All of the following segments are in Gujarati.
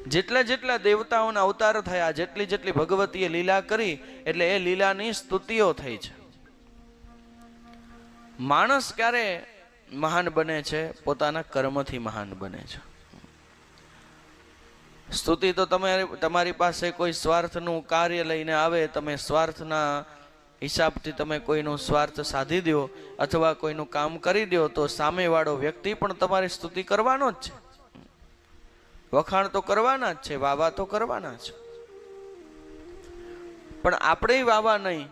જેટલા જેટલા દેવતાઓના અવતાર થયા, જેટલી જેટલી ભગવતીએ લીલા કરી, એટલે એ લીલાની સ્તુતિઓ થઈ છે. માણસ ક્યારે મહાન બને છે? પોતાના કર્મથી મહાન બને છે. સ્તુતિ તો તમારી પાસે કોઈ સ્વાર્થનું કાર્ય લઈને આવે, તમે સ્વાર્થના હિસાબથી તમે કોઈનું સ્વાર્થ સાધી દો અથવા કોઈનું કામ કરી દો, તો સામેવાળો વ્યક્તિ પણ તમારી સ્તુતિ કરવાનો જ છે, વખાણ તો કરવાના જ છે, વાવા તો કરવાના છે. પણ આપણે વાવા નહીં,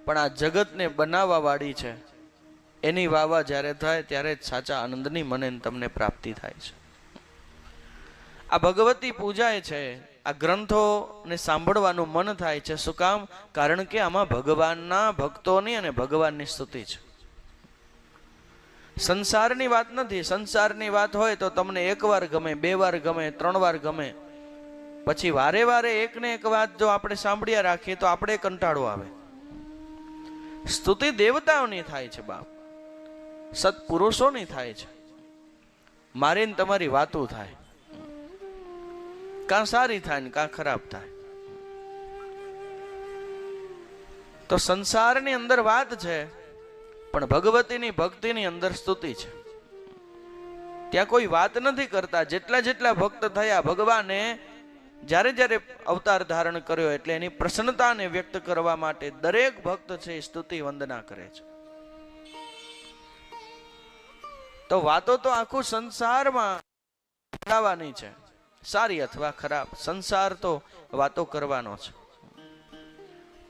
પણ આ જગતને બનાવવા વાળી છે, એની વાવા જ્યારે થાય ત્યારે જ સાચા આનંદની મને તમને પ્રાપ્તિ થાય છે. આ ભગવતી પૂજાય છે, આ ગ્રંથોને સાંભળવાનું મન થાય છે. શું કામ? કારણ કે આમાં ભગવાનના ભક્તોની અને ભગવાનની સ્તુતિ છે. સંસારની વાત નથી. સંસારની વાત હોય તો તમને એક વાર ગમે, બે વાર ગમે, 3 વાર ગમે, પછી વારે વારે એક ને એક વાત જો આપણે સાંભળ્યા રાખીએ તો આપણે કંટાળો આવે. સ્તુતિ દેવતાઓની થાય છે બાપ, સત્પુરુષોની થાય છે. મારી ને તમારી વાતો થાય, કાં સારી થાય ને કાં ખરાબ થાય. તો સંસારની અંદર વાત છે, પણ ભગવતીની ભક્તિની અંદર સ્તુતિ છે. ત્યાં કોઈ વાત નથી કરતા. જેટલા જેટલા ભક્ત થયા, ભગવાને જ્યારે જ્યારે અવતાર ધારણ કર્યો એટલે એની પ્રસન્નતાને વ્યક્ત કરવા માટે દરેક ભક્ત છે એ સ્તુતિ વંદના કરે છે. તો વાતો તો આખું સંસારમાં કરવાની છે, સારી અથવા ખરાબ. સંસાર તો વાતો કરવાનો છે.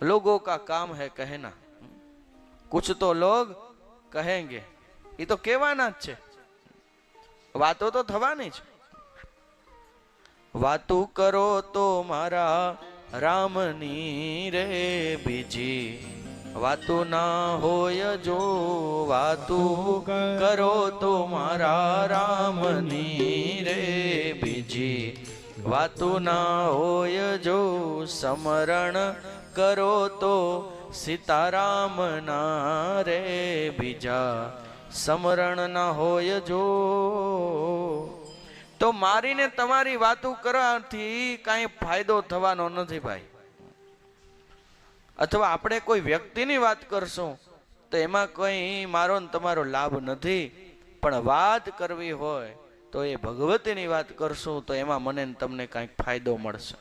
लोगों का काम है कहना, कुछ तो लोग कहेंगे. એ તો કહેવાના જ છે, વાતો તો થવાની છે. વાતું કરો તો મારા રામની રે બીજી, વાતું ના હોય જો વાતું કરો તો મારા રામની રે બીજી, વાતું ના હોય જો સમરણ કરો તો સીતારામ ના રે બીજા, સમરણ ના હોય જો. તો મારીને તમારી વાતો કરવાથી કાંઈ ફાયદો થવાનો નથી ભાઈ. અથવા આપણે કોઈ વ્યક્તિની વાત કરશું તો એમાં કોઈ મારો ને તમારો લાભ નથી. પણ વાત કરવી હોય તો એ ભગવતીની વાત કરશું તો એમાં મને તમને કાંઈક ફાયદો મળશે.